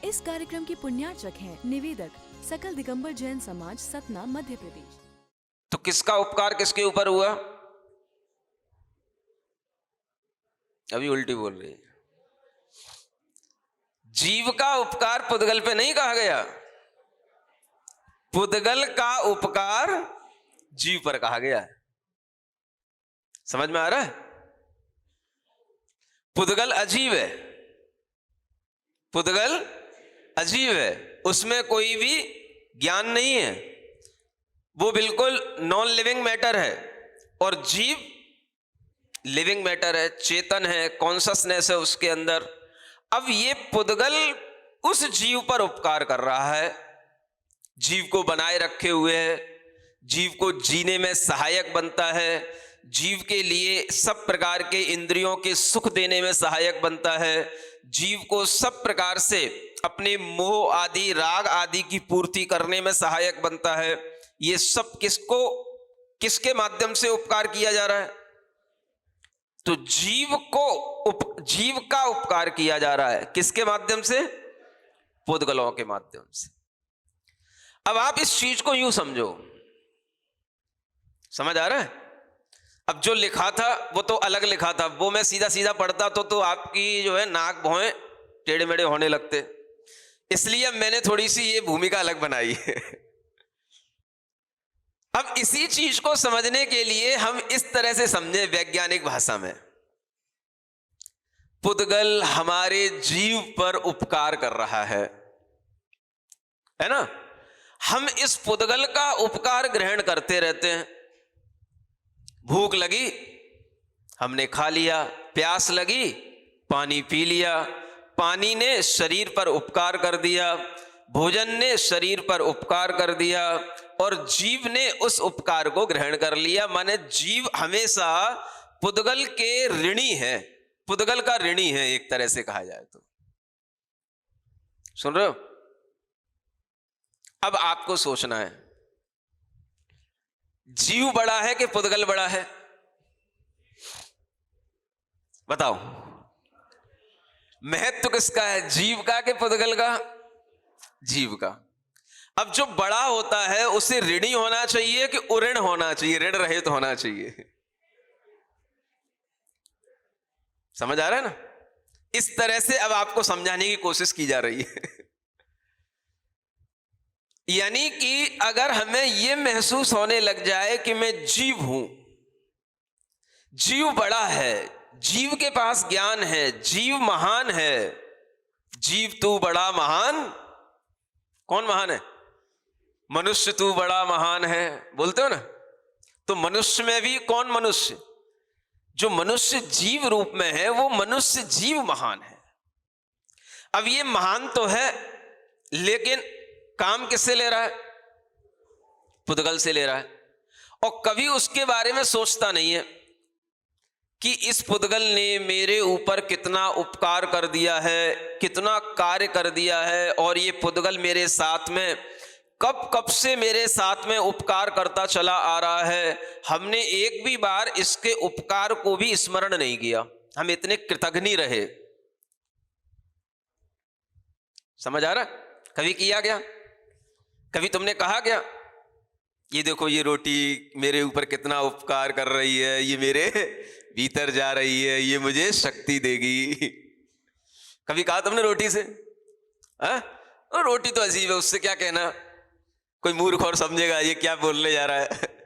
इस कार्यक्रम के पुण्यार्चक हैं निवेदक सकल दिगंबर जैन समाज, सतना, मध्य प्रदेश। तो किसका उपकार किसके ऊपर हुआ? अभी उल्टी बोल रही है। जीव का उपकार पुद्गल पे नहीं कहा गया, पुद्गल का उपकार जीव पर कहा गया है। समझ में आ रहा है? पुद्गल अजीब है, पुद्गल अजीब है, उसमें कोई भी ज्ञान नहीं है, वो बिल्कुल नॉन लिविंग मैटर है। और जीव लिविंग मैटर है, चेतन है, कॉन्शसनेस है उसके अंदर। अब ये पुद्गल उस जीव पर उपकार कर रहा है, जीव को बनाए रखे हुए है, जीव को जीने में सहायक बनता है, जीव के लिए सब प्रकार के इंद्रियों के सुख देने में सहायक बनता है, जीव को सब प्रकार से अपने मोह आदि राग आदि की पूर्ति करने में सहायक बनता है। ये सब किसके माध्यम से उपकार किया जा रहा है? तो जीव का उपकार किया जा रहा है। किसके माध्यम से? पुद्गलों के माध्यम से। अब आप इस चीज को यूं समझो, समझ आ रहा है? अब जो लिखा था वो तो अलग लिखा था, वो मैं सीधा सीधा पढ़ता तो आपकी जो है नाक भौएं टेढ़े मेढ़े होने लगते, इसलिए अब मैंने थोड़ी सी ये भूमिका अलग बनाई है। अब इसी चीज को समझने के लिए हम इस तरह से समझे वैज्ञानिक भाषा में, पुद्गल हमारे जीव पर उपकार कर रहा है ना? हम इस पुद्गल का उपकार ग्रहण करते रहते हैं। भूख लगी, हमने खा लिया, प्यास लगी, पानी पी लिया, पानी ने शरीर पर उपकार कर दिया, भोजन ने शरीर पर उपकार कर दिया, और जीव ने उस उपकार को ग्रहण कर लिया। माने जीव हमेशा पुद्गल के ऋणी है, पुद्गल का ऋणी है, एक तरह से कहा जाए तो। सुन रहे हो? अब आपको सोचना है, जीव बड़ा है कि पुद्गल बड़ा है? बताओ, महत्व किसका है, जीव का कि पुद्गल का? जीव का। अब जो बड़ा होता है उसे ऋणी होना चाहिए कि उऋण होना चाहिए, ऋण रहित होना चाहिए? समझ आ रहा है ना? इस तरह से अब आपको समझाने की कोशिश की जा रही है। यानी कि अगर हमें यह महसूस होने लग जाए कि मैं जीव हूं, जीव बड़ा है, जीव के पास ज्ञान है, जीव महान है, जीव तू बड़ा महान, कौन महान है? मनुष्य तू बड़ा महान है, बोलते हो ना? तो मनुष्य में भी कौन मनुष्य? जो मनुष्य जीव रूप में है वो मनुष्य जीव महान है। अब ये महान तो है, लेकिन काम किससे ले रहा है? पुद्गल से ले रहा है। और कभी उसके बारे में सोचता नहीं है कि इस पुद्गल ने मेरे ऊपर कितना उपकार कर दिया है, कितना कार्य कर दिया है, और ये पुद्गल मेरे साथ में कब से मेरे साथ में उपकार करता चला आ रहा है। हमने एक भी बार इसके उपकार को भी स्मरण नहीं किया, हम इतने कृतज्ञ रहे। समझ आ रहा? कभी किया गया? कभी तुमने कहा क्या, ये देखो ये रोटी मेरे ऊपर कितना उपकार कर रही है, ये मेरे भीतर जा रही है, ये मुझे शक्ति देगी? कभी कहा तुमने रोटी से? और रोटी तो अजीब है, उससे क्या कहना, कोई मूर्ख और समझेगा ये क्या बोलने जा रहा है।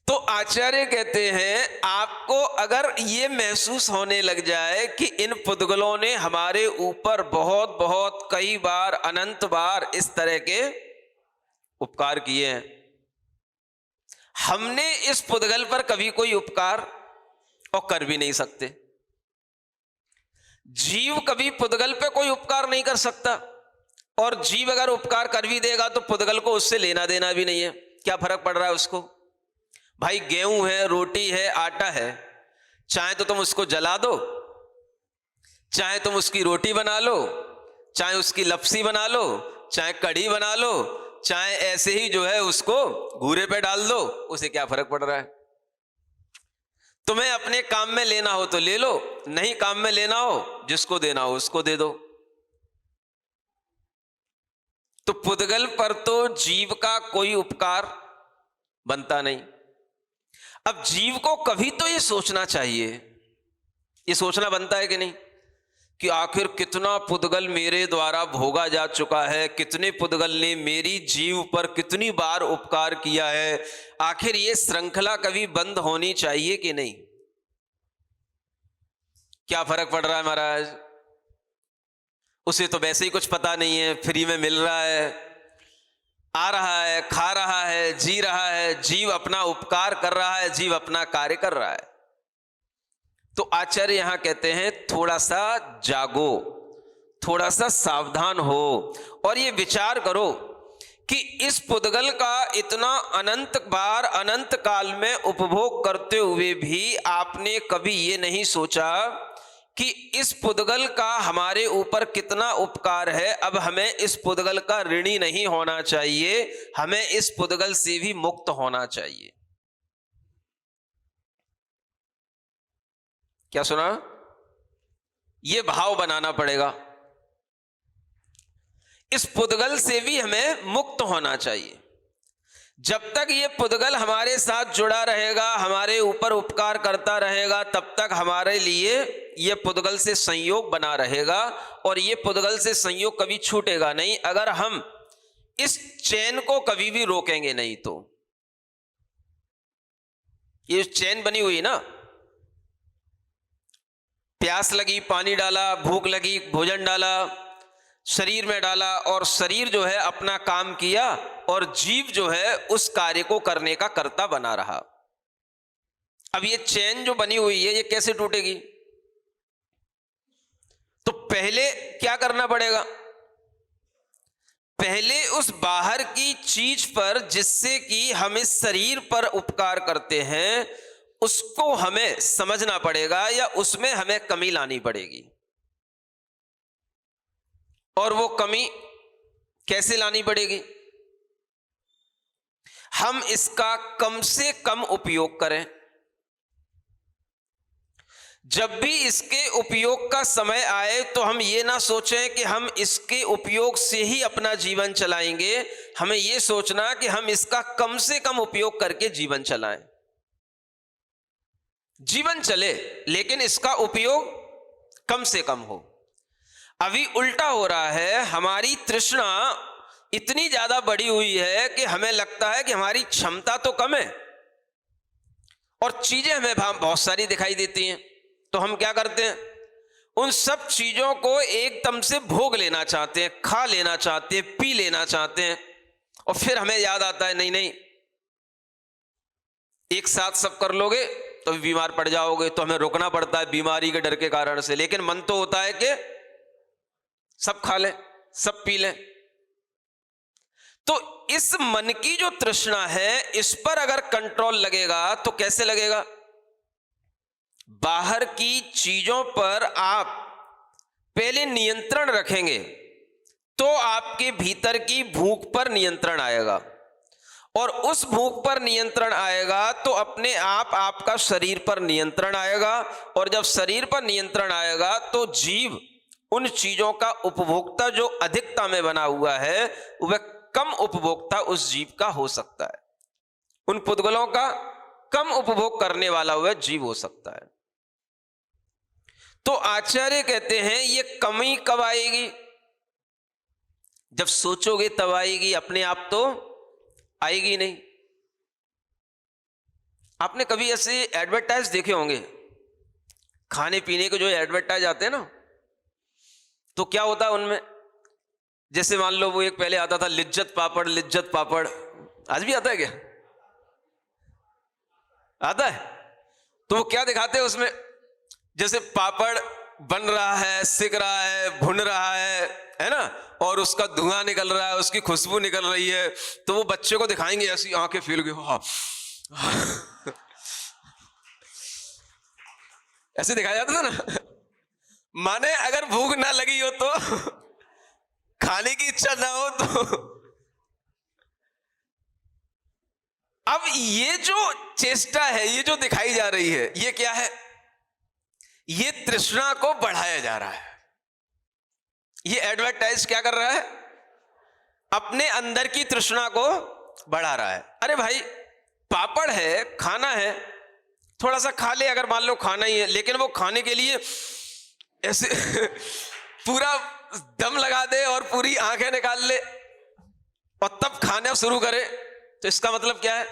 तो आचार्य कहते हैं, आपको अगर ये महसूस होने लग जाए कि इन पुद्गलों ने हमारे ऊपर बहुत बहुत कई बार, अनंत बार इस तरह के उपकार किए हैं, हमने इस पुद्गल पर कभी कोई उपकार और कर भी नहीं सकते। जीव कभी पुद्गल पे कोई उपकार नहीं कर सकता, और जीव अगर उपकार कर भी देगा तो पुद्गल को उससे लेना देना भी नहीं है। क्या फर्क पड़ रहा है उसको? भाई गेहूं है, रोटी है, आटा है, चाहे तो तुम उसको जला दो, चाहे तुम उसकी रोटी बना लो, चाहे उसकी लपसी बना लो, चाहे कढ़ी बना लो, चाहे ऐसे ही जो है उसको घूरे पे डाल दो, उसे क्या फर्क पड़ रहा है? तुम्हें अपने काम में लेना हो तो ले लो, नहीं काम में लेना हो, जिसको देना हो उसको दे दो। तो पुद्गल पर तो जीव का कोई उपकार बनता नहीं। अब जीव को कभी तो ये सोचना चाहिए, ये सोचना बनता है कि नहीं, कि आखिर कितना पुद्गल मेरे द्वारा भोगा जा चुका है, कितने पुद्गल ने मेरी जीव पर कितनी बार उपकार किया है, आखिर ये श्रृंखला कभी बंद होनी चाहिए कि नहीं। क्या फर्क पड़ रहा है महाराज, उसे तो वैसे ही कुछ पता नहीं है, फ्री में मिल रहा है, आ रहा है, खा रहा है, जी रहा है, जीव अपना उपकार कर रहा है, जीव अपना कार्य कर रहा है। तो आचार्य यहां कहते हैं थोड़ा सा जागो, थोड़ा सा सावधान हो और ये विचार करो कि इस पुद्गल का इतना अनंत बार अनंत काल में उपभोग करते हुए भी आपने कभी ये नहीं सोचा कि इस पुद्गल का हमारे ऊपर कितना उपकार है। अब हमें इस पुद्गल का ऋणी नहीं होना चाहिए, हमें इस पुद्गल से भी मुक्त होना चाहिए। क्या सुना? ये भाव बनाना पड़ेगा, इस पुद्गल से भी हमें मुक्त होना चाहिए। जब तक ये पुद्गल हमारे साथ जुड़ा रहेगा, हमारे ऊपर उपकार करता रहेगा, तब तक हमारे लिए ये पुद्गल से संयोग बना रहेगा और ये पुद्गल से संयोग कभी छूटेगा नहीं अगर हम इस चैन को कभी भी रोकेंगे नहीं। तो ये चैन बनी हुई ना, प्यास लगी पानी डाला, भूख लगी भोजन डाला, शरीर में डाला और शरीर जो है अपना काम किया और जीव जो है उस कार्य को करने का कर्ता बना रहा। अब ये चैन जो बनी हुई है ये कैसे टूटेगी? तो पहले क्या करना पड़ेगा? पहले उस बाहर की चीज पर जिससे कि हम इस शरीर पर उपकार करते हैं उसको हमें समझना पड़ेगा या उसमें हमें कमी लानी पड़ेगी। और वो कमी कैसे लानी पड़ेगी? हम इसका कम से कम उपयोग करें। जब भी इसके उपयोग का समय आए तो हम ये ना सोचें कि हम इसके उपयोग से ही अपना जीवन चलाएंगे, हमें ये सोचना कि हम इसका कम से कम उपयोग करके जीवन चलाएं। जीवन चले लेकिन इसका उपयोग कम से कम हो। अभी उल्टा हो रहा है, हमारी तृष्णा इतनी ज्यादा बढ़ी हुई है कि हमें लगता है कि हमारी क्षमता तो कम है और चीजें हमें बहुत सारी दिखाई देती हैं, तो हम क्या करते हैं, उन सब चीजों को एकदम से भोग लेना चाहते हैं, खा लेना चाहते हैं, पी लेना चाहते हैं और फिर हमें याद आता है नहीं नहीं एक साथ सब कर लोगे तो बीमार पड़ जाओगे, तो हमें रुकना पड़ता है बीमारी के डर के कारण से। लेकिन मन तो होता है कि सब खा लें, सब पी लें। तो इस मन की जो तृष्णा है इस पर अगर कंट्रोल लगेगा तो कैसे लगेगा? बाहर की चीजों पर आप पहले नियंत्रण रखेंगे तो आपके भीतर की भूख पर नियंत्रण आएगा और उस भूख पर नियंत्रण आएगा तो अपने आप आपका शरीर पर नियंत्रण आएगा और जब शरीर पर नियंत्रण आएगा तो जीव उन चीजों का उपभोक्ता जो अधिकता में बना हुआ है वह कम उपभोक्ता उस जीव का हो सकता है, उन पुद्गलों का कम उपभोग करने वाला वह जीव हो सकता है। तो आचार्य कहते हैं ये कमी कब आएगी? जब सोचोगे तब आएगी, अपने आप तो आएगी नहीं। आपने कभी ऐसे एडवर्टाइज देखे होंगे, खाने पीने के जो एडवर्टाइज आते हैं ना, तो क्या होता है उनमें, जैसे मान लो वो एक पहले आता था लिज्जत पापड़, लिज्जत पापड़, आज भी आता है क्या? आता है। तो वो क्या दिखाते हैं उसमें, जैसे पापड़ बन रहा है, सिक रहा है, भुन रहा है ना, और उसका धुआं निकल रहा है, उसकी खुशबू निकल रही है, तो वो बच्चे को दिखाएंगे ऐसी आंखें फील गई, ऐसे दिखाया जाता था ना। माने अगर भूख ना लगी हो तो खाने की इच्छा ना हो तो। अब ये जो चेष्टा है, ये जो दिखाई जा रही है, ये क्या है? ये तृष्णा को बढ़ाया जा रहा है। ये एडवर्टाइज क्या कर रहा है? अपने अंदर की तृष्णा को बढ़ा रहा है। अरे भाई पापड़ है, खाना है, थोड़ा सा खा ले, अगर मान लो खाना ही है, लेकिन वो खाने के लिए ऐसे पूरा दम लगा दे और पूरी आंखें निकाल ले और तब खाना शुरू करे, तो इसका मतलब क्या है?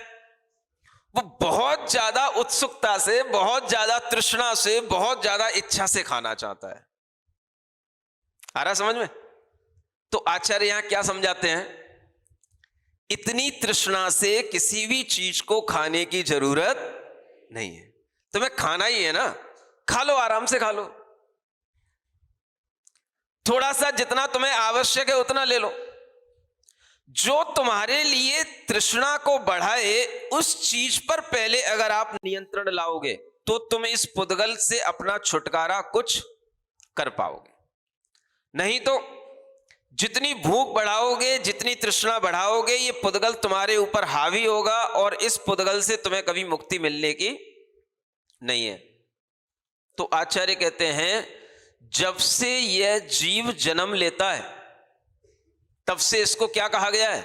वो बहुत ज्यादा उत्सुकता से, बहुत ज्यादा तृष्णा से, बहुत ज्यादा इच्छा से खाना चाहता है। आ रहा समझ में? तो आचार्य यहां क्या समझाते हैं? इतनी तृष्णा से किसी भी चीज को खाने की जरूरत नहीं है। तुम्हें खाना ही है ना, खा लो, आराम से खा लो, थोड़ा सा जितना तुम्हें आवश्यक है उतना ले लो। जो तुम्हारे लिए तृष्णा को बढ़ाए उस चीज पर पहले अगर आप नियंत्रण लाओगे तो तुम इस पुद्गल से अपना छुटकारा कुछ कर पाओगे। नहीं तो जितनी भूख बढ़ाओगे, जितनी तृष्णा बढ़ाओगे, ये पुद्गल तुम्हारे ऊपर हावी होगा और इस पुद्गल से तुम्हें कभी मुक्ति मिलने की नहीं है। तो आचार्य कहते हैं जब से यह जीव जन्म लेता है तब से इसको क्या कहा गया है?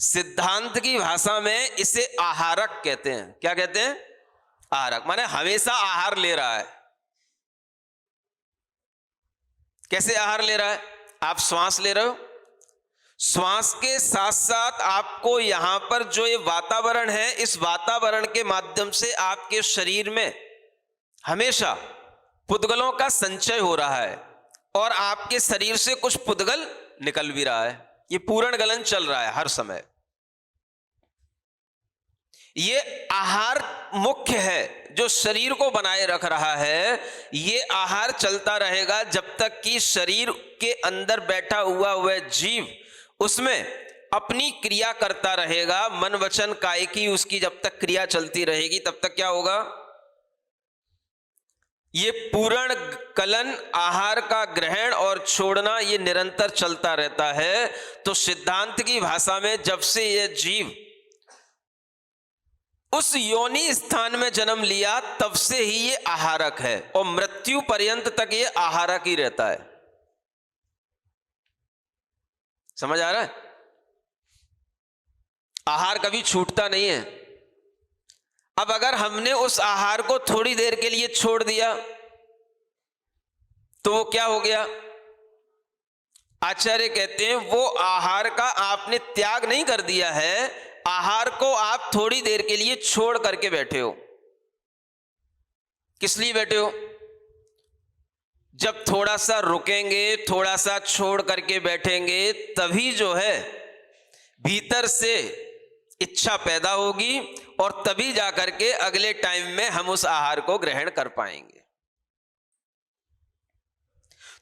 सिद्धांत की भाषा में इसे आहारक कहते हैं। क्या कहते हैं? आहारक, माने हमेशा आहार ले रहा है। कैसे आहार ले रहा है? आप श्वास ले रहे हो, श्वास के साथ साथ आपको यहां पर जो ये वातावरण है, इस वातावरण के माध्यम से आपके शरीर में हमेशा पुद्गलों का संचय हो रहा है और आपके शरीर से कुछ पुद्गल निकल भी रहा है। ये पूर्ण गलन चल रहा है हर समय। ये आहार मुख्य है जो शरीर को बनाए रख रहा है। ये आहार चलता रहेगा जब तक कि शरीर के अंदर बैठा हुआ वह जीव उसमें अपनी क्रिया करता रहेगा। मन वचन काय की उसकी जब तक क्रिया चलती रहेगी तब तक क्या होगा? ये पूर्ण कलन, आहार का ग्रहण और छोड़ना ये निरंतर चलता रहता है। तो सिद्धांत की भाषा में जब से यह जीव उस योनि स्थान में जन्म लिया तब से ही ये आहारक है और मृत्यु पर्यंत तक ये आहारक ही रहता है। समझ आ रहा है? आहार कभी छूटता नहीं है। अब अगर हमने उस आहार को थोड़ी देर के लिए छोड़ दिया तो वो क्या हो गया? आचार्य कहते हैं वो आहार का आपने त्याग नहीं कर दिया है, आहार को आप थोड़ी देर के लिए छोड़ करके बैठे हो। किस लिए बैठे हो? जब थोड़ा सा रुकेंगे, थोड़ा सा छोड़ करके बैठेंगे, तभी जो है भीतर से इच्छा पैदा होगी और तभी जाकर के अगले टाइम में हम उस आहार को ग्रहण कर पाएंगे।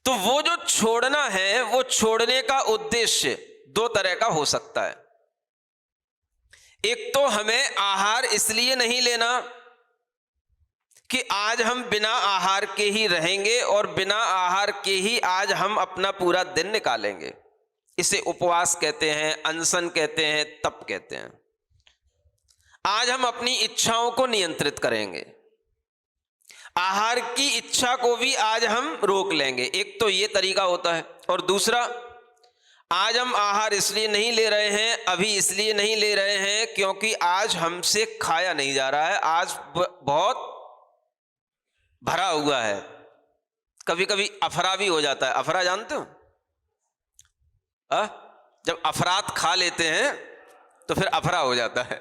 तो वो जो छोड़ना है, वो छोड़ने का उद्देश्य दो तरह का हो सकता है। एक तो हमें आहार इसलिए नहीं लेना कि आज हम बिना आहार के ही रहेंगे और बिना आहार के ही आज हम अपना पूरा दिन निकालेंगे। इसे उपवास कहते हैं, अनशन कहते हैं, तप कहते हैं। आज हम अपनी इच्छाओं को नियंत्रित करेंगे, आहार की इच्छा को भी आज हम रोक लेंगे। एक तो ये तरीका होता है। और दूसरा, आज हम आहार इसलिए नहीं ले रहे हैं, अभी इसलिए नहीं ले रहे हैं क्योंकि आज हमसे खाया नहीं जा रहा है, आज बहुत भरा हुआ है। कभी कभी अफरा भी हो जाता है। अफरा जानते हो? जब अफरात खा लेते हैं तो फिर अफरा हो जाता है।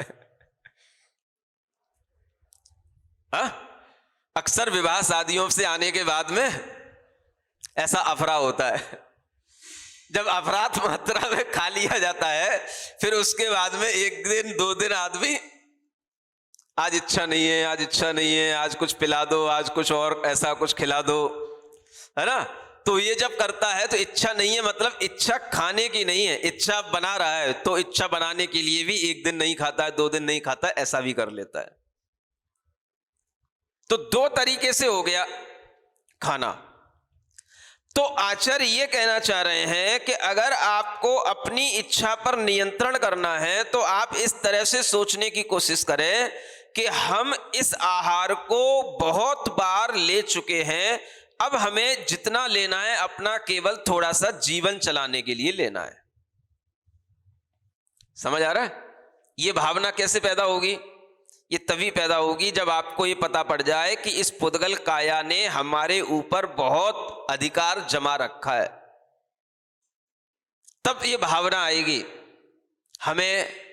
अक्सर विवाह शादियों से आने के बाद में ऐसा अफरा होता है। जब अफरात मात्रा में खा लिया जाता है फिर उसके बाद में एक दिन दो दिन आदमी आज इच्छा नहीं है, आज इच्छा नहीं है, आज कुछ पिला दो, आज कुछ और ऐसा कुछ खिला दो, है ना। तो ये जब करता है तो इच्छा नहीं है, मतलब इच्छा खाने की नहीं है, इच्छा बना रहा है। तो इच्छा बनाने के लिए भी एक दिन नहीं खाता है, दो दिन नहीं खाता है, ऐसा भी कर लेता है। तो दो तरीके से हो गया खाना। तो आचार्य ये कहना चाह रहे हैं कि अगर आपको अपनी इच्छा पर नियंत्रण करना है तो आप इस तरह से सोचने की कोशिश करें कि हम इस आहार को बहुत बार ले चुके हैं, अब हमें जितना लेना है अपना केवल थोड़ा सा जीवन चलाने के लिए लेना है। समझ आ रहा है? ये भावना कैसे पैदा होगी? ये तभी पैदा होगी जब आपको ये पता पड़ जाए कि इस पुद्गल काया ने हमारे ऊपर बहुत अधिकार जमा रखा है। तब ये भावना आएगी, हमें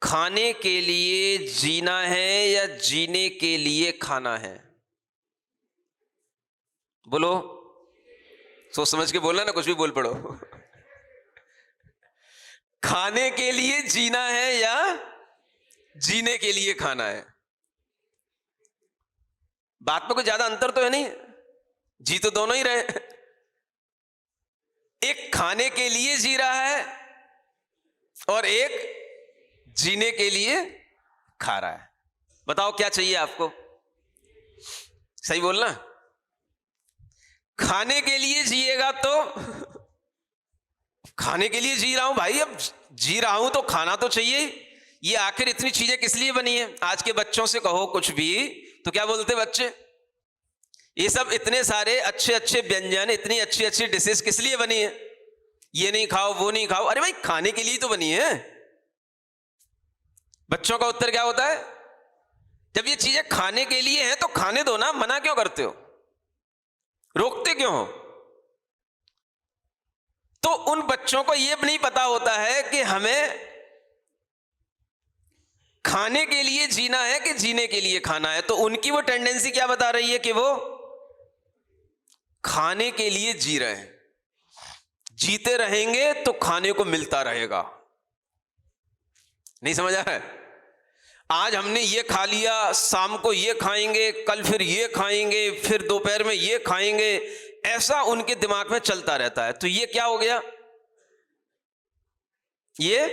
खाने के लिए जीना है या जीने के लिए खाना है? बोलो, सोच समझ के बोलना ना, कुछ भी बोल पड़ो। खाने के लिए जीना है या जीने के लिए खाना है? बात में कोई ज्यादा अंतर तो है नहीं, जी तो दोनों ही रहे। एक खाने के लिए जी रहा है और एक जीने के लिए खा रहा है। बताओ क्या चाहिए आपको? सही बोलना। खाने के लिए जिएगा तो खाने के लिए जी रहा हूं भाई, अब जी रहा हूं तो खाना तो चाहिए। ये आखिर इतनी चीजें किस लिए बनी है? आज के बच्चों से कहो कुछ भी तो क्या बोलते बच्चे? ये सब इतने सारे अच्छे अच्छे व्यंजन, इतनी अच्छी अच्छी डिशेस किस लिए बनी है? ये नहीं खाओ, वो नहीं खाओ। अरे भाई, खाने के लिए तो बनी है। बच्चों का उत्तर क्या होता है? जब ये चीजें खाने के लिए हैं तो खाने दो ना, मना क्यों करते हो, रोकते क्यों हो? तो उन बच्चों को यह नहीं पता होता है कि हमें खाने के लिए जीना है कि जीने के लिए खाना है। तो उनकी वो टेंडेंसी क्या बता रही है कि वो खाने के लिए जी रहे हैं। जीते रहेंगे तो खाने को मिलता रहेगा। नहीं समझ आ रहा है? आज हमने ये खा लिया, शाम को ये खाएंगे, कल फिर ये खाएंगे, फिर दोपहर में ये खाएंगे, ऐसा उनके दिमाग में चलता रहता है। तो ये क्या हो गया? ये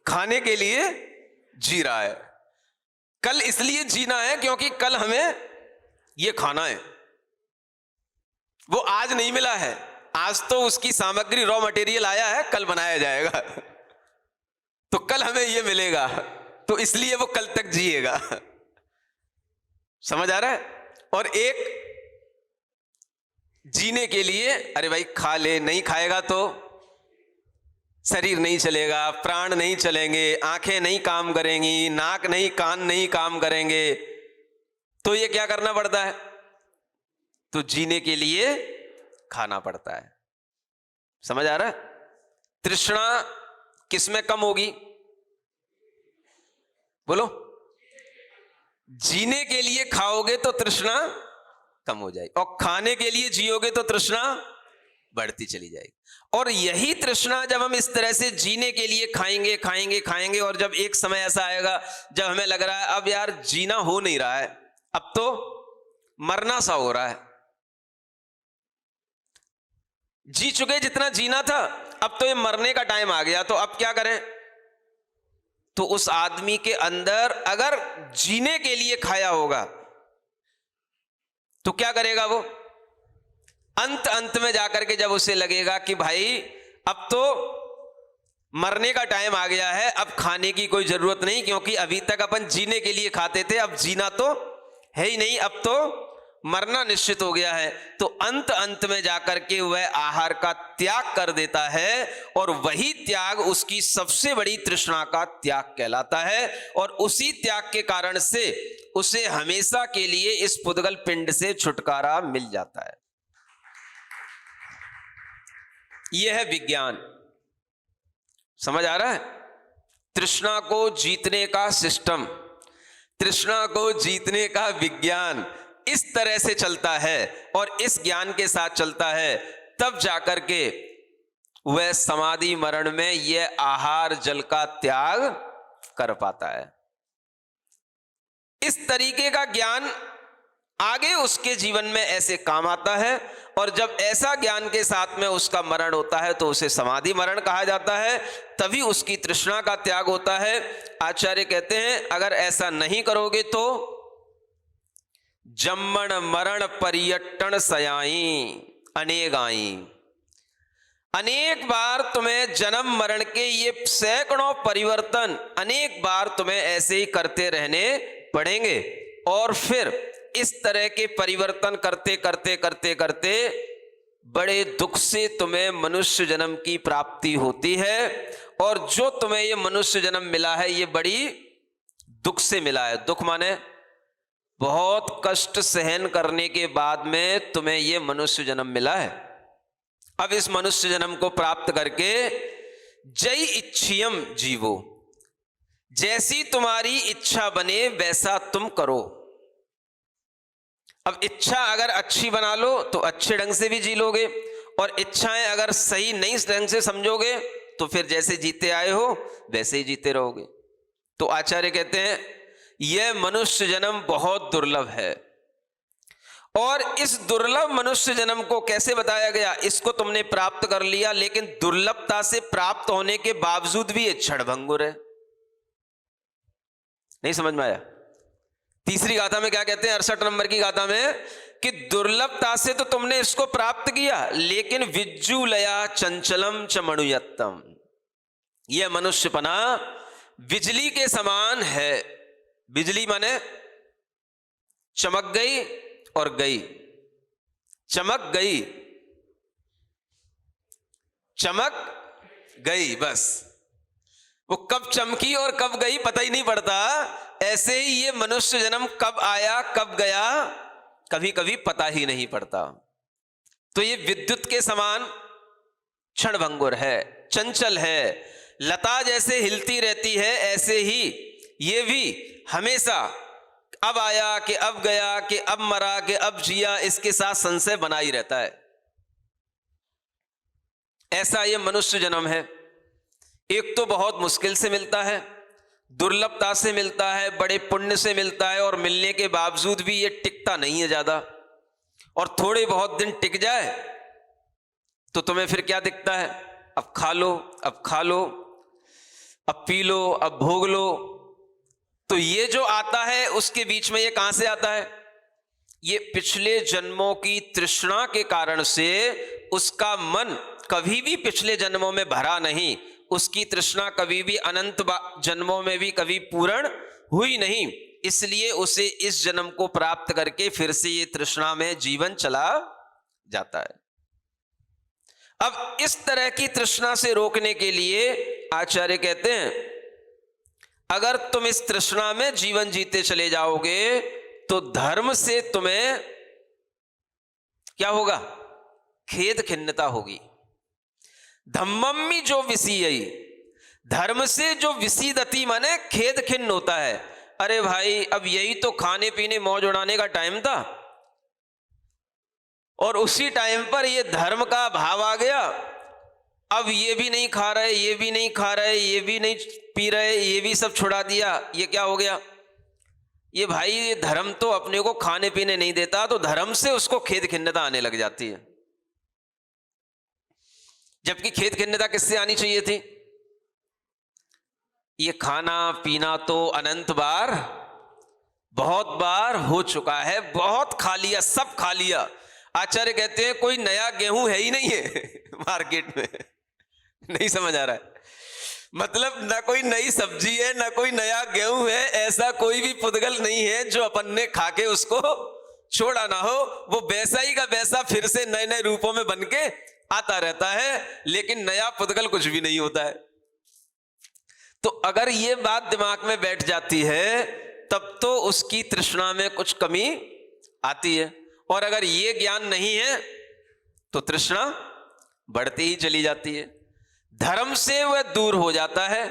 खाने के लिए जी रहा है। कल इसलिए जीना है क्योंकि कल हमें ये खाना है। वो आज नहीं मिला है, आज तो उसकी सामग्री, रॉ मटेरियल आया है, कल बनाया जाएगा। तो कल हमें ये मिलेगा, तो इसलिए वो कल तक जिएगा। समझ आ रहा है? और एक जीने के लिए, अरे भाई खा ले, नहीं खाएगा तो शरीर नहीं चलेगा, प्राण नहीं चलेंगे, आंखें नहीं काम करेंगी, नाक नहीं, कान नहीं काम करेंगे। तो ये क्या करना पड़ता है? तो जीने के लिए खाना पड़ता है। समझ आ रहा है? तृष्णा किसमें कम होगी? बोलो। जीने के लिए खाओगे तो तृष्णा कम हो जाएगी, और खाने के लिए जियोगे तो तृष्णा बढ़ती चली जाएगी। और यही तृष्णा जब हम इस तरह से जीने के लिए खाएंगे खाएंगे खाएंगे, और जब एक समय ऐसा आएगा जब हमें लग रहा है अब यार जीना हो नहीं रहा है, अब तो मरना सा हो रहा है, जी चुके जितना जीना था, अब तो ये मरने का टाइम आ गया, तो अब क्या करें? तो उस आदमी के अंदर अगर जीने के लिए खाया होगा तो क्या करेगा वो? अंत में जाकर के जब उसे लगेगा कि भाई अब तो मरने का टाइम आ गया है, अब खाने की कोई जरूरत नहीं, क्योंकि अभी तक अपन जीने के लिए खाते थे, अब जीना तो है ही नहीं, अब तो मरना निश्चित हो गया है। तो अंत में जाकर के वह आहार का त्याग कर देता है, और वही त्याग उसकी सबसे बड़ी तृष्णा का त्याग कहलाता है। और उसी त्याग के कारण से उसे हमेशा के लिए इस पुद्गल पिंड से छुटकारा मिल जाता है। यह है विज्ञान। समझ आ रहा है? तृष्णा को जीतने का सिस्टम, तृष्णा को जीतने का विज्ञान इस तरह से चलता है, और इस ज्ञान के साथ चलता है, तब जाकर के वह समाधि मरण में यह आहार जल का त्याग कर पाता है। इस तरीके का ज्ञान आगे उसके जीवन में ऐसे काम आता है, और जब ऐसा ज्ञान के साथ में उसका मरण होता है तो उसे समाधि मरण कहा जाता है। तभी उसकी तृष्णा का त्याग होता है। आचार्य कहते हैं अगर ऐसा नहीं करोगे तो जम्मण मरण परियट्टण सयाई अनेगाई, अनेक बार तुम्हें जन्म मरण के ये सैकड़ों परिवर्तन अनेक बार तुम्हें ऐसे ही करते रहने पड़ेंगे, और फिर इस तरह के परिवर्तन करते करते करते करते बड़े दुख से तुम्हें मनुष्य जन्म की प्राप्ति होती है, और जो तुम्हें ये मनुष्य जन्म मिला है ये बड़ी दुख से मिला है। दुख माने बहुत कष्ट सहन करने के बाद में तुम्हें ये मनुष्य जन्म मिला है। अब इस मनुष्य जन्म को प्राप्त करके जय इच्छियम जीवो, जैसी तुम्हारी इच्छा बने वैसा तुम करो। अब इच्छा अगर अच्छी बना लो तो अच्छे ढंग से भी जी लोगे, और इच्छाएं अगर सही नहीं ढंग से समझोगे तो फिर जैसे जीते आए हो वैसे ही जीते रहोगे। तो आचार्य कहते हैं यह मनुष्य जन्म बहुत दुर्लभ है, और इस दुर्लभ मनुष्य जन्म को कैसे बताया गया, इसको तुमने प्राप्त कर लिया, लेकिन दुर्लभता से प्राप्त होने के बावजूद भी ये क्षणभंगुर है। नहीं समझ में आया? तीसरी गाथा में क्या कहते हैं, 68 नंबर की गाथा में, कि दुर्लभता से तो तुमने इसको प्राप्त किया, लेकिन विज्जुलया चंचलम च मणुयत्तम, यह मनुष्यपना बिजली के समान है। बिजली माने चमक गई और गई, चमक गई, चमक गई, बस वो कब चमकी और कब गई पता ही नहीं पड़ता। ऐसे ही ये मनुष्य जन्म कब आया कब गया कभी कभी पता ही नहीं पड़ता। तो ये विद्युत के समान क्षणभंगुर है, चंचल है। लता जैसे हिलती रहती है ऐसे ही ये भी हमेशा अब आया कि अब गया कि अब मरा कि अब जिया, इसके साथ संशय बना ही रहता है। ऐसा ये मनुष्य जन्म है। एक तो बहुत मुश्किल से मिलता है, दुर्लभता से मिलता है, बड़े पुण्य से मिलता है, और मिलने के बावजूद भी ये टिकता नहीं है ज्यादा। और थोड़े बहुत दिन टिक जाए तो तुम्हें फिर क्या दिखता है, अब खा लो, अब खा लो, अब पी लो, अब भोग लो। तो ये जो आता है उसके बीच में ये कहां से आता है, ये पिछले जन्मों की तृष्णा के कारण से उसका मन कभी भी पिछले जन्मों में भरा नहीं, उसकी तृष्णा कभी भी अनंत जन्मों में भी कभी पूर्ण हुई नहीं, इसलिए उसे इस जन्म को प्राप्त करके फिर से ये तृष्णा में जीवन चला जाता है। अब इस तरह की तृष्णा से रोकने के लिए आचार्य कहते हैं अगर तुम इस तृष्णा में जीवन जीते चले जाओगे तो धर्म से तुम्हें क्या होगा, खेद खिन्नता होगी। धम्मम्मी जो विसीयई, धर्म से जो विसीदति माने खेद खिन्न होता है। अरे भाई अब यही तो खाने पीने मौज उड़ाने का टाइम था, और उसी टाइम पर ये धर्म का भाव आ गया। अब ये भी नहीं खा रहे, ये भी नहीं खा रहे, ये भी नहीं पी रहे, ये भी सब छुड़ा दिया। ये क्या हो गया, ये भाई ये धर्म तो अपने को खाने पीने नहीं देता, तो धर्म से उसको खेद खिन्नता आने लग जाती है। जबकि खेद खिन्नता किससे आनी चाहिए थी, ये खाना पीना तो अनंत बार बहुत बार हो चुका है, बहुत खा लिया, सब खा लिया। आचार्य कहते हैं कोई नया गेहूं है ही नहीं है मार्केट में। नहीं समझ आ रहा है, मतलब ना कोई नई सब्जी है ना कोई नया गेहूं है, ऐसा कोई भी पुद्गल नहीं है जो अपन ने खा के उसको छोड़ा ना हो। वो वैसा ही का वैसा फिर से नए नए रूपों में बन के आता रहता है, लेकिन नया पुद्गल कुछ भी नहीं होता है। तो अगर ये बात दिमाग में बैठ जाती है तब तो उसकी तृष्णा में कुछ कमी आती है, और अगर ये ज्ञान नहीं है तो तृष्णा बढ़ती ही चली जाती है। धर्म से वह दूर हो जाता है,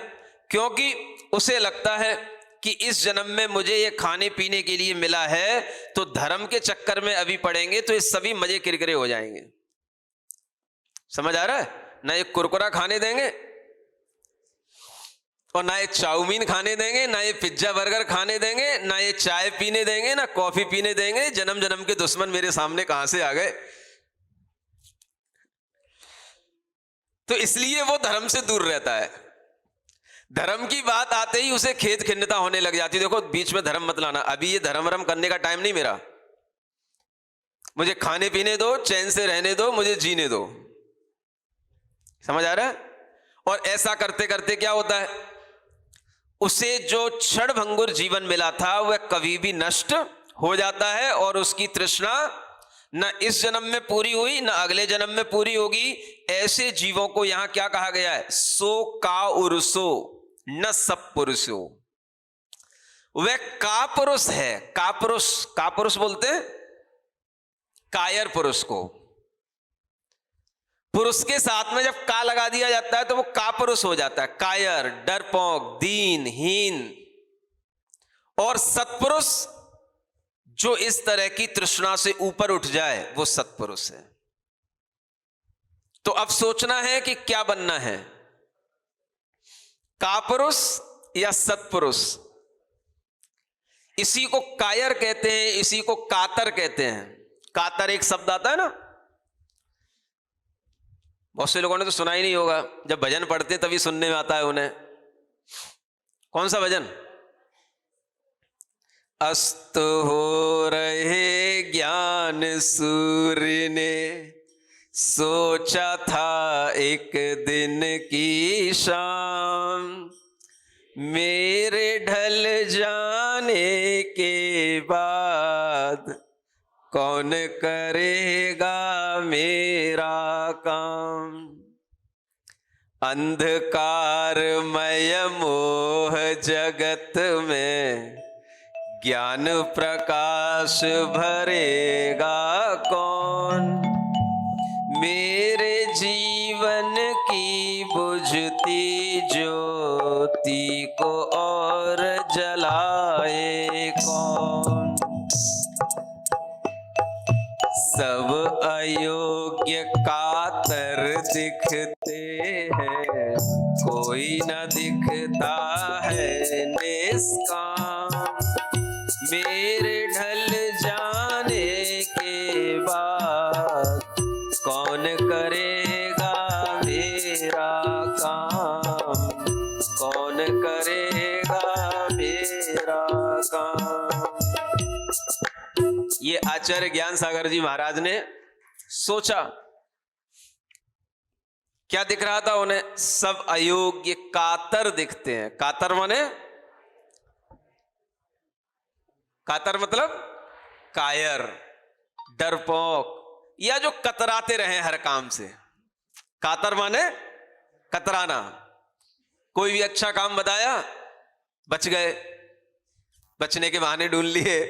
क्योंकि उसे लगता है कि इस जन्म में मुझे ये खाने पीने के लिए मिला है, तो धर्म के चक्कर में अभी पड़ेंगे तो ये सभी मजे किरकिरे हो जाएंगे। समझ आ रहा है ना, ये कुरकुरा खाने देंगे और ना ये चाउमीन खाने देंगे, ना ये पिज्जा बर्गर खाने देंगे, ना ये चाय पीने देंगे, ना कॉफी पीने देंगे। जन्म जन्म के दुश्मन मेरे सामने कहां से आ गए। तो इसलिए वो धर्म से दूर रहता है। धर्म की बात आते ही उसे खेद खिन्नता होने लग जाती है। देखो बीच में धर्म मत लाना, अभी ये धर्म वरम करने का टाइम नहीं मेरा, मुझे खाने पीने दो, चैन से रहने दो, मुझे जीने दो। समझ आ रहा है। और ऐसा करते करते क्या होता है, उसे जो क्षणभंगुर जीवन मिला था वह कभी भी नष्ट हो जाता है, और उसकी तृष्णा ना इस जन्म में पूरी हुई ना अगले जन्म में पूरी होगी, ऐसे जीवों को यहां क्या कहा गया है? सो का उर्सो न सब पुरुषो। वह कापुरुष है। कापुरुष, कापुरुष बोलते हैं कायर पुरुष को। पुरुष के साथ में जब का लगा दिया जाता है तो वो कापुरुष हो जाता है, कायर, डरपोक, दीन, हीन। और सत्पुरुष जो इस तरह की तृष्णा से ऊपर उठ जाए वो सत्पुरुष है। तो अब सोचना है कि क्या बनना है, कापुरुष या सत्पुरुष। इसी को कायर कहते हैं, इसी को कातर कहते हैं। कातर एक शब्द आता है ना, बहुत से लोगों ने तो सुना ही नहीं होगा, जब भजन पढ़ते तभी सुनने में आता है उन्हें। कौन सा भजन? अस्त हो रहे ज्ञान सूर्य ने, सोचा था एक दिन की शाम, मेरे ढल जाने के बाद कौन करेगा मेरा काम। अंधकारमय मोह जगत में ज्ञान प्रकाश भरेगा कौन, मेरे जीवन की बुझती ज्योति को और जलाए कौन। सब अयोग्य कातर दिखते हैं, कोई न दिखता है निष्काम, मेरे ढल जाने के बाद कौन करेगा मेरा काम, कौन करेगा मेरा काम। ये आचार्य ज्ञान सागर जी महाराज ने सोचा। क्या दिख रहा था उन्हें? सब अयोग्य कातर दिखते हैं। कातर माने, कातर मतलब कायर, डरपोक, या जो कतराते रहे हर काम से। कातर माने कतराना। कोई भी अच्छा काम बताया, बच गए, बचने के बहाने ढूंढ लिए।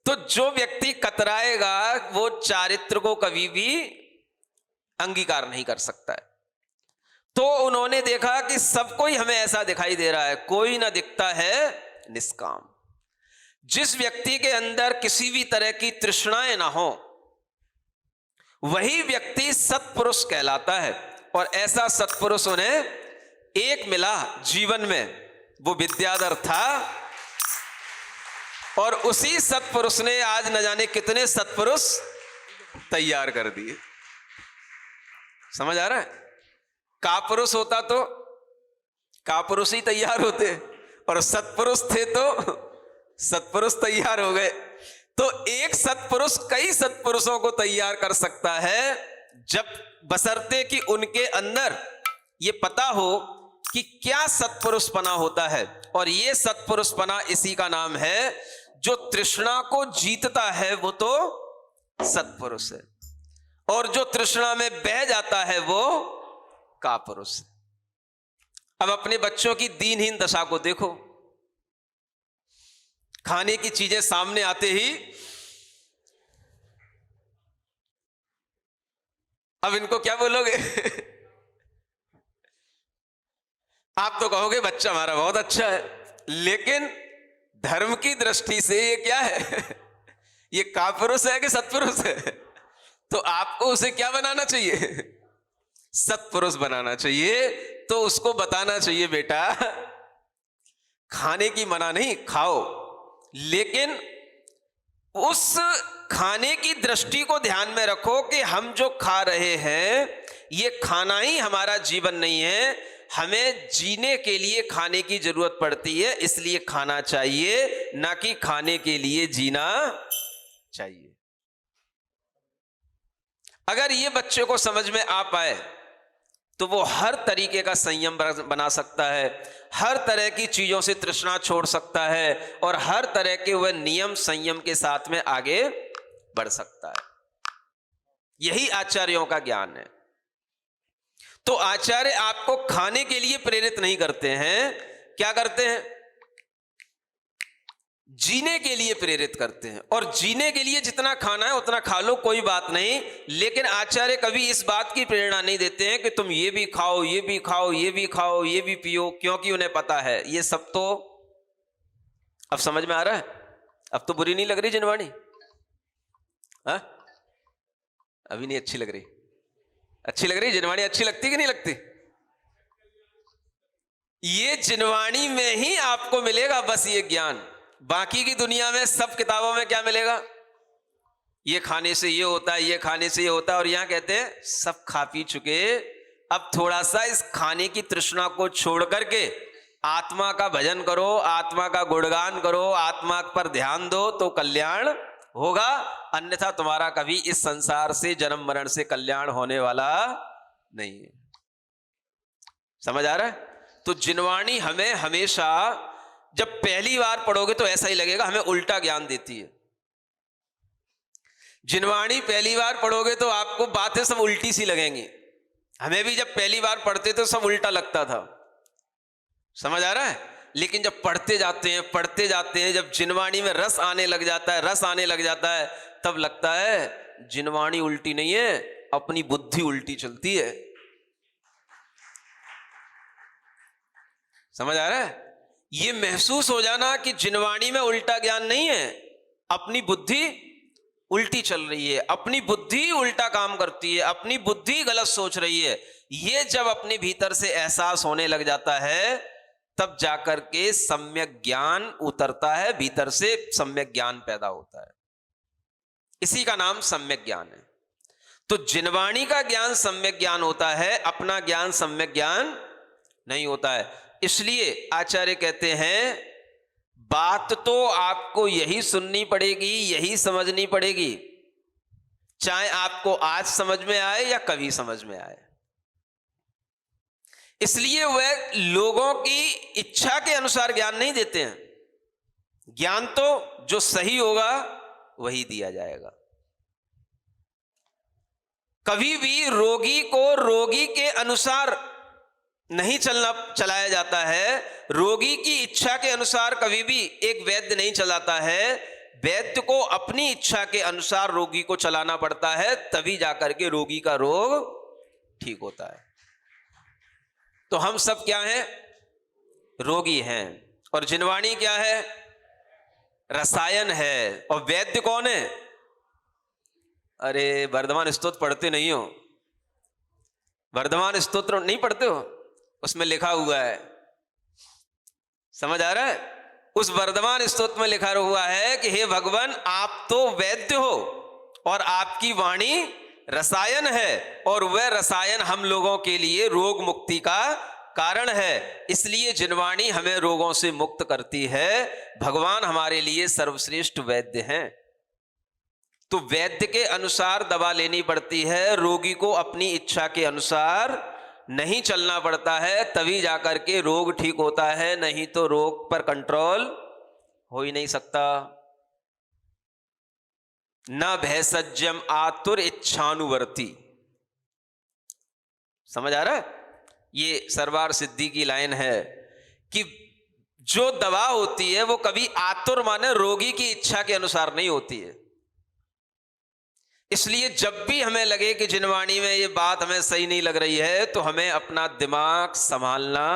तो जो व्यक्ति कतराएगा वो चारित्र को कभी भी अंगीकार नहीं कर सकता है। तो उन्होंने देखा कि सबको ही हमें ऐसा दिखाई दे रहा है, कोई ना दिखता है निष्काम। जिस व्यक्ति के अंदर किसी भी तरह की तृष्णाएं ना हो, वही व्यक्ति सत्पुरुष कहलाता है। और ऐसा सत्पुरुष उन्हें एक मिला जीवन में, वो विद्याधर था। और उसी सत्पुरुष ने आज न जाने कितने सत्पुरुष तैयार कर दिए। समझ आ रहा है? कापुरुष होता तो कापुरुष ही तैयार होते, और सत्पुरुष थे तो सत्पुरुष तैयार हो गए। तो एक सत्पुरुष कई सत्पुरुषों को तैयार कर सकता है, जब बशर्ते कि उनके अंदर ये पता हो कि क्या सत्पुरुषपना होता है। और ये सत्पुरुषपना इसी का नाम है, जो तृष्णा को जीतता है वो तो सत्पुरुष है, और जो तृष्णा में बह जाता है वो कापुरुष है। अब अपने बच्चों की दीनहीन दशा को देखो। खाने की चीजें सामने आते ही अब इनको क्या बोलोगे? आप तो कहोगे बच्चा हमारा बहुत अच्छा है, लेकिन धर्म की दृष्टि से ये क्या है? ये कापुरुष है कि सत्पुरुष है? तो आपको उसे क्या बनाना चाहिए? सत्पुरुष बनाना चाहिए। तो उसको बताना चाहिए, बेटा खाने की मना नहीं, खाओ, लेकिन उस खाने की दृष्टि को ध्यान में रखो कि हम जो खा रहे हैं ये खाना ही हमारा जीवन नहीं है, हमें जीने के लिए खाने की जरूरत पड़ती है, इसलिए खाना चाहिए, ना कि खाने के लिए जीना चाहिए। अगर ये बच्चे को समझ में आ पाए तो वो हर तरीके का संयम बना सकता है, हर तरह की चीजों से तृष्णा छोड़ सकता है, और हर तरह के वह नियम संयम के साथ में आगे बढ़ सकता है। यही आचार्यों का ज्ञान है। तो आचार्य आपको खाने के लिए प्रेरित नहीं करते हैं, क्या करते हैं? जीने के लिए प्रेरित करते हैं। और जीने के लिए जितना खाना है उतना खा लो, कोई बात नहीं, लेकिन आचार्य कभी इस बात की प्रेरणा नहीं देते हैं कि तुम ये भी खाओ, ये भी खाओ, ये भी खाओ, ये भी पियो, क्योंकि उन्हें पता है ये सब तो अब समझ में आ रहा है। अब तो बुरी नहीं लग रही जिनवाणी? हाँ, अभी नहीं अच्छी लग रही? अच्छी लग रही जिनवाणी? अच्छी लगती कि नहीं लगती? ये जिनवाणी में ही आपको मिलेगा बस ये ज्ञान। बाकी की दुनिया में सब किताबों में क्या मिलेगा? ये खाने से ये होता है, ये खाने से ये होता है, और यहां कहते हैं सब खा पी चुके, अब थोड़ा सा इस खाने की तृष्णा को छोड़ करके आत्मा का भजन करो, आत्मा का गुणगान करो, आत्मा पर ध्यान दो तो कल्याण होगा, अन्यथा तुम्हारा कभी इस संसार से जन्म मरण से कल्याण होने वाला नहीं है। समझ आ रहा है? तो जिनवाणी हमें हमेशा, जब पहली बार पढ़ोगे तो ऐसा ही लगेगा हमें उल्टा ज्ञान देती है। जिनवाणी पहली बार पढ़ोगे तो आपको बातें सब उल्टी सी लगेंगी। हमें भी जब पहली बार पढ़ते तो सब उल्टा लगता था। समझ आ रहा है? लेकिन जब पढ़ते जाते हैं, जब जिनवाणी में रस आने लग जाता है, रस आने लग जाता है, तब लगता है जिनवाणी उल्टी नहीं है, अपनी बुद्धि उल्टी चलती है। समझ आ रहा है? ये महसूस हो जाना कि जिनवाणी में उल्टा ज्ञान नहीं है, अपनी बुद्धि उल्टी चल रही है, अपनी बुद्धि उल्टा काम करती है, अपनी बुद्धि गलत सोच रही है। ये जब अपने भीतर से एहसास होने लग जाता है, तब जाकर के सम्यक ज्ञान उतरता है, भीतर से सम्यक ज्ञान पैदा होता है। इसी का नाम सम्यक ज्ञान है। तो जिनवाणी का ज्ञान सम्यक ज्ञान होता है, अपना ज्ञान सम्यक ज्ञान नहीं होता है। इसलिए आचार्य कहते हैं बात तो आपको यही सुननी पड़ेगी, यही समझनी पड़ेगी, चाहे आपको आज समझ में आए या कभी समझ में आए। इसलिए वह लोगों की इच्छा के अनुसार ज्ञान नहीं देते हैं। ज्ञान तो जो सही होगा वही दिया जाएगा। कभी भी रोगी को रोगी के अनुसार नहीं चलाया जाता है। रोगी की इच्छा के अनुसार कभी भी एक वैद्य नहीं चलाता है। वैद्य को अपनी इच्छा के अनुसार रोगी को चलाना पड़ता है, तभी जाकर के रोगी का रोग ठीक होता है। तो हम सब क्या हैं? रोगी हैं। और जिनवाणी क्या है? रसायन है। और वैद्य कौन है? अरे वर्धमान स्तोत्र पढ़ते नहीं हो? वर्धमान स्तोत्र नहीं पढ़ते हो? उसमें लिखा हुआ है, समझ आ रहा है? उस वर्धमान स्तोत्र में लिखा हुआ है कि हे भगवान, आप तो वैद्य हो और आपकी वाणी रसायन है, और वह रसायन हम लोगों के लिए रोग मुक्ति का कारण है। इसलिए जिनवाणी हमें रोगों से मुक्त करती है। भगवान हमारे लिए सर्वश्रेष्ठ वैद्य हैं। तो वैद्य के अनुसार दवा लेनी पड़ती है, रोगी को अपनी इच्छा के अनुसार नहीं चलना पड़ता है, तभी जाकर के रोग ठीक होता है, नहीं तो रोग पर कंट्रोल हो ही नहीं सकता। न भैसज्यम आतुर इच्छानुवर्ती। समझ आ रहा है? ये सरवार सिद्धि की लाइन है कि जो दवा होती है वो कभी आतुर माने रोगी की इच्छा के अनुसार नहीं होती है। इसलिए जब भी हमें लगे कि जिनवाणी में ये बात हमें सही नहीं लग रही है, तो हमें अपना दिमाग संभालना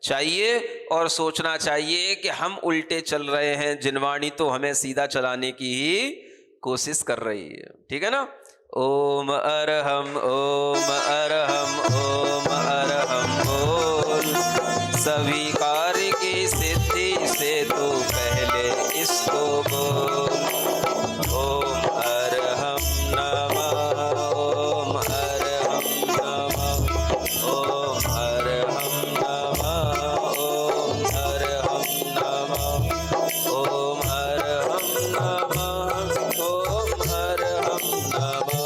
चाहिए और सोचना चाहिए कि हम उल्टे चल रहे हैं, जिनवाणी तो हमें सीधा चलाने की ही कोशिश कर रही है। ठीक है ना? ओम अरहम ओम अरहम ओम अरहम बोल। सभी कार्य की सिद्धि से तो पहले इसको बोल। ओम अरहम नमः ओम अरहम नमः ओम अरहम नमः ओम अरहम नमः ओम अरहम नमः ओम अरहम नमः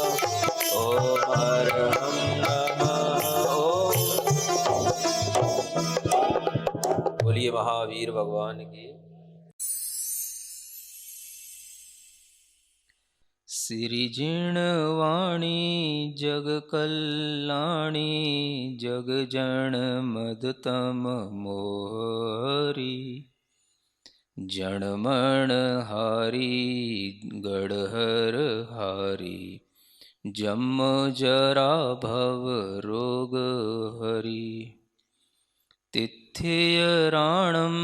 ओम अरहम नमः ओम। बोलिए महावीर भगवान की। सिरिजिणवाणी जगकल्याणी जगजन मदतम मोहरी जणमण हारी गढ़हर हारी जन्म जरा भव रोग हरि तिथियराणम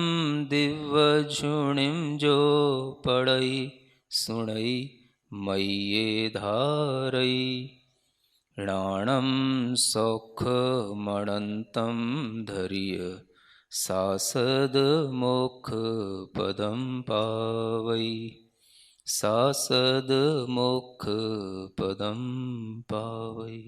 दिव्यझुणिम जो पढ़ई सुणई मय्ये धारई राणम सौखमणन्तं धर्य सासद मोक्ष पदम पावई सासद मोक्ष पदम पावई।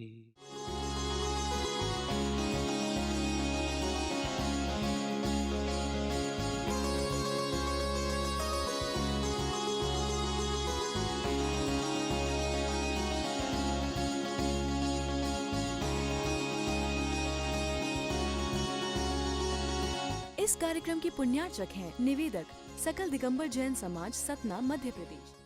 इस कार्यक्रम की पुण्यार्चक हैं निवेदक सकल दिगंबर जैन समाज, सतना, मध्य प्रदेश।